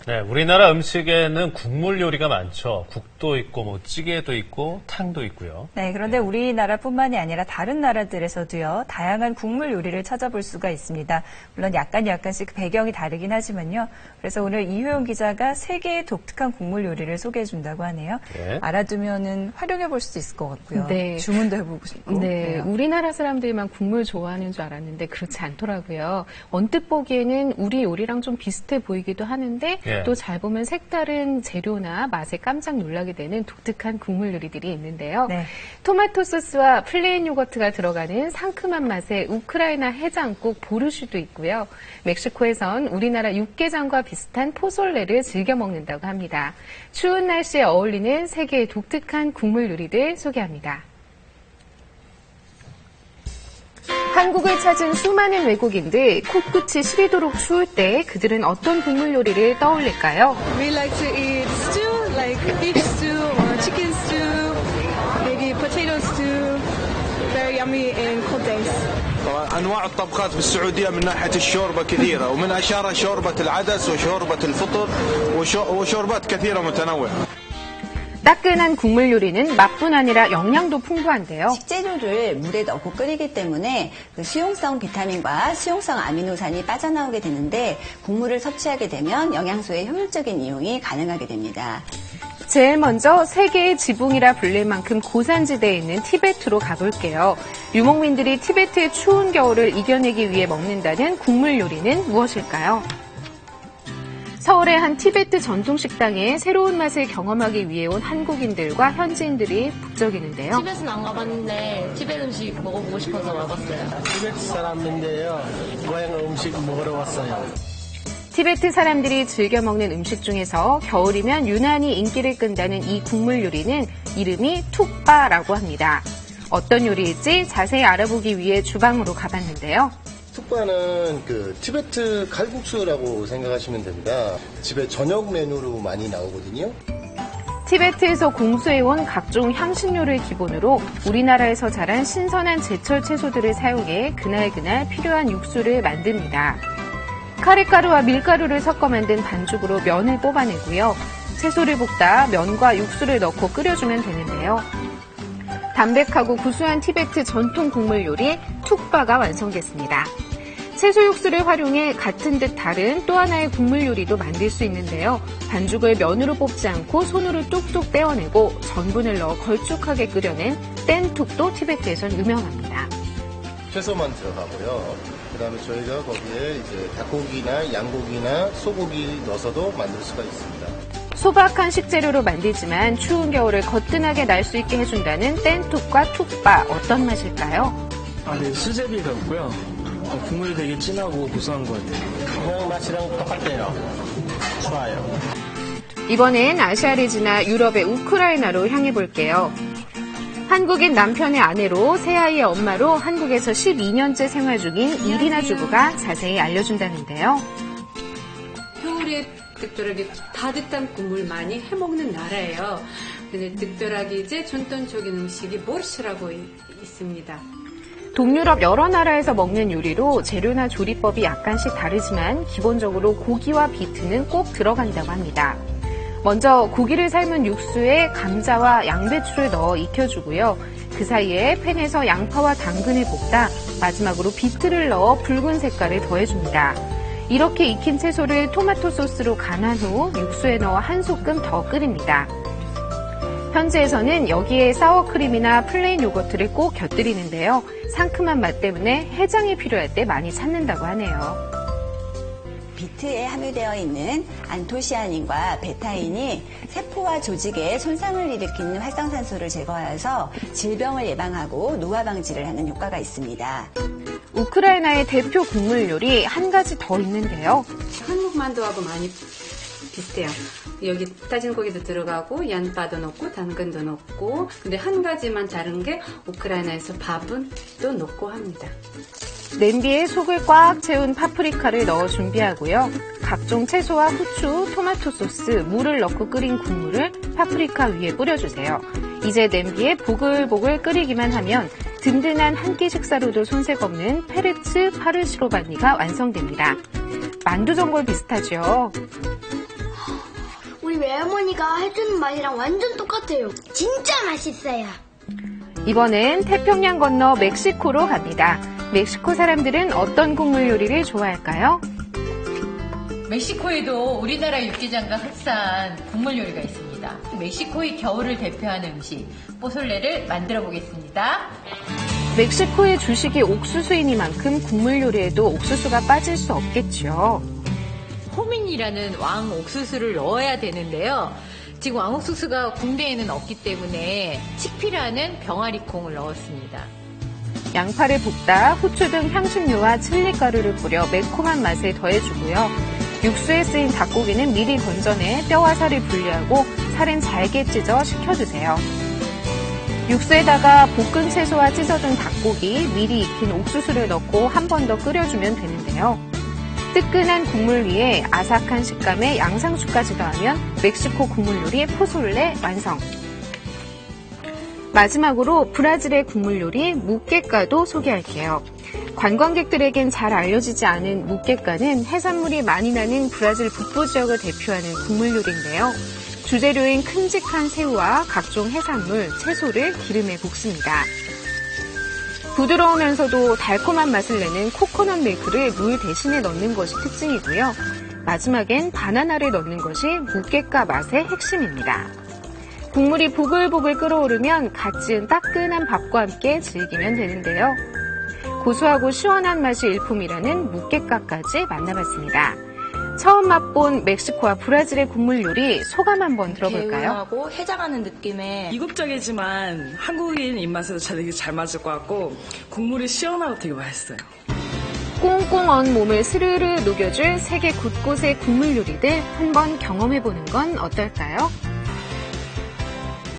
네, 우리나라 음식에는 국물 요리가 많죠. 국도 있고, 뭐 찌개도 있고, 탕도 있고요. 네, 그런데 우리나라뿐만이 아니라 다른 나라들에서도요, 다양한 국물 요리를 찾아볼 수가 있습니다. 물론 약간씩 배경이 다르긴 하지만요. 그래서 오늘 이효영 기자가 세계의 독특한 국물 요리를 소개해준다고 하네요. 네. 알아두면은 활용해볼 수도 있을 것 같고요. 네. 주문도 해보고 싶고. 네, 우리나라 사람들만 국물 좋아하는 줄 알았는데 그렇지 않더라고요. 언뜻 보기에는 우리 요리랑 좀 비슷해 보이기도 하는데 또 잘 보면 색다른 재료나 맛에 깜짝 놀라게 되는 독특한 국물 요리들이 있는데요. 네. 토마토 소스와 플레인 요거트가 들어가는 상큼한 맛의 우크라이나 해장국 보르슈도 있고요. 멕시코에선 우리나라 육개장과 비슷한 포솔레를 즐겨 먹는다고 합니다. 추운 날씨에 어울리는 세계의 독특한 국물 요리들 소개합니다. 한국을 찾은 수많은 외국인들, 코끝이 시리도록 추울 때 그들은 어떤 국물 요리를 떠올릴까요? We like to eat stew, like beef stew or chicken stew, maybe potato stew. Very yummy in cold days. أنواع الطبخات في السعودية من ناحية الشوربة كثيرة ومن أشهرها شوربة العدس وشوربة الفطر وشوربات كثيرة متنوعة. 따끈한 국물 요리는 맛뿐 아니라 영양도 풍부한데요. 식재료를 물에 넣고 끓이기 때문에 그 수용성 비타민과 수용성 아미노산이 빠져나오게 되는데 국물을 섭취하게 되면 영양소의 효율적인 이용이 가능하게 됩니다. 제일 먼저 세계의 지붕이라 불릴 만큼 고산지대에 있는 티베트로 가볼게요. 유목민들이 티베트의 추운 겨울을 이겨내기 위해 먹는다는 국물 요리는 무엇일까요? 서울의 한 티베트 전통 식당에 새로운 맛을 경험하기 위해 온 한국인들과 현지인들이 북적이는데요. 티베트는 안 가봤는데 티베트 음식 먹어보고 싶어서 와봤어요. 티베트 사람인데요. 고향 음식 먹으러 왔어요. 티베트 사람들이 즐겨 먹는 음식 중에서 겨울이면 유난히 인기를 끈다는 이 국물 요리는 이름이 툭바라고 합니다. 어떤 요리일지 자세히 알아보기 위해 주방으로 가봤는데요. 툭바는 티베트 칼국수라고 생각하시면 됩니다. 집에 저녁 메뉴로 많이 나오거든요. 티베트에서 공수해온 각종 향신료를 기본으로 우리나라에서 자란 신선한 제철 채소들을 사용해 그날그날 필요한 육수를 만듭니다. 카레가루와 밀가루를 섞어 만든 반죽으로 면을 뽑아내고요. 채소를 볶다 면과 육수를 넣고 끓여주면 되는데요. 담백하고 구수한 티베트 전통 국물 요리 툭바가 완성됐습니다. 채소 육수를 활용해 같은 듯 다른 또 하나의 국물 요리도 만들 수 있는데요. 반죽을 면으로 뽑지 않고 손으로 뚝뚝 떼어내고 전분을 넣어 걸쭉하게 끓여낸 뗀툭도 티베트에선 유명합니다. 채소만 들어가고요. 그다음에 저희가 거기에 이제 닭고기나 양고기나 소고기 넣어서도 만들 수가 있습니다. 소박한 식재료로 만들지만 추운 겨울을 거뜬하게 날 수 있게 해준다는 뗀툭과 툭바 어떤 맛일까요? 네, 수제비가 없고요. 국물이 되게 진하고 고소한 것 같아요. 그냥 맛이랑 똑같아요. 좋아요. 이번엔 아시아를 지나 유럽의 우크라이나로 향해 볼게요. 한국인 남편의 아내로 새아이의 엄마로 한국에서 12년째 생활 중인 이리나 주부가 자세히 알려준다는데요. 겨울에 특별하게 따뜻한 국물 많이 해먹는 나라예요. 근데 특별하게 이제 전통적인 음식이 보르시라고 있습니다. 동유럽 여러 나라에서 먹는 요리로 재료나 조리법이 약간씩 다르지만 기본적으로 고기와 비트는 꼭 들어간다고 합니다. 먼저 고기를 삶은 육수에 감자와 양배추를 넣어 익혀주고요. 그 사이에 팬에서 양파와 당근을 볶다 마지막으로 비트를 넣어 붉은 색깔을 더해줍니다. 이렇게 익힌 채소를 토마토 소스로 간한 후 육수에 넣어 한 소끔 더 끓입니다. 현지에서는 여기에 사워크림이나 플레인 요거트를 꼭 곁들이는데요. 상큼한 맛 때문에 해장이 필요할 때 많이 찾는다고 하네요. 비트에 함유되어 있는 안토시아닌과 베타인이 세포와 조직에 손상을 일으키는 활성산소를 제거해서 질병을 예방하고 노화 방지를 하는 효과가 있습니다. 우크라이나의 대표 국물 요리 한 가지 더 있는데요. 한국 만두하고 많이 비슷해요. 여기 다진 고기도 들어가고 양파도 넣고 당근도 넣고 근데 한 가지만 다른 게 우크라이나에서 밥은 또 넣고 합니다. 냄비에 속을 꽉 채운 파프리카를 넣어 준비하고요. 각종 채소와 후추, 토마토 소스, 물을 넣고 끓인 국물을 파프리카 위에 뿌려주세요. 이제 냄비에 보글보글 끓이기만 하면 든든한 한 끼 식사로도 손색 없는 페르츠 파르시로바니가 완성됩니다. 만두 전골 비슷하죠? 외할머니가 해주는 맛이랑 완전 똑같아요. 진짜 맛있어요. 이번엔 태평양 건너 멕시코로 갑니다. 멕시코 사람들은 어떤 국물 요리를 좋아할까요? 멕시코에도 우리나라 육개장과 흡사한 국물 요리가 있습니다. 멕시코의 겨울을 대표하는 음식, 포솔레를 만들어 보겠습니다. 멕시코의 주식이 옥수수이니만큼 국물 요리에도 옥수수가 빠질 수 없겠죠. 호민이라는 왕 옥수수를 넣어야 되는데요. 지금 왕 옥수수가 국내에는 없기 때문에 칙피라는 병아리콩을 넣었습니다. 양파를 볶다 후추 등 향신료와 칠리가루를 뿌려 매콤한 맛을 더해주고요. 육수에 쓰인 닭고기는 미리 건져내 뼈와 살을 분리하고 살은 잘게 찢어 식혀주세요. 육수에다가 볶은 채소와 찢어둔 닭고기, 미리 익힌 옥수수를 넣고 한 번 더 끓여주면 되는데요. 뜨끈한 국물 위에 아삭한 식감의 양상추까지 더하면 멕시코 국물 요리 포솔레 완성. 마지막으로 브라질의 국물 요리 무게까도 소개할게요. 관광객들에겐 잘 알려지지 않은 무게까는 해산물이 많이 나는 브라질 북부 지역을 대표하는 국물 요리인데요. 주재료인 큼직한 새우와 각종 해산물, 채소를 기름에 볶습니다. 부드러우면서도 달콤한 맛을 내는 코코넛 밀크를 물 대신에 넣는 것이 특징이고요. 마지막엔 바나나를 넣는 것이 무게까 맛의 핵심입니다. 국물이 보글보글 끓어오르면 갓 지은 따끈한 밥과 함께 즐기면 되는데요. 고소하고 시원한 맛이 일품이라는 무게까까지 만나봤습니다. 처음 맛본 멕시코와 브라질의 국물 요리 소감 한번 들어볼까요? 개운하고 해장하는 느낌의 이국적이지만 한국인 입맛에도 되게 잘 맞을 것 같고 국물이 시원하고 되게 맛있어요. 꽁꽁 언 몸을 스르르 녹여줄 세계 곳곳의 국물 요리들 한번 경험해보는 건 어떨까요?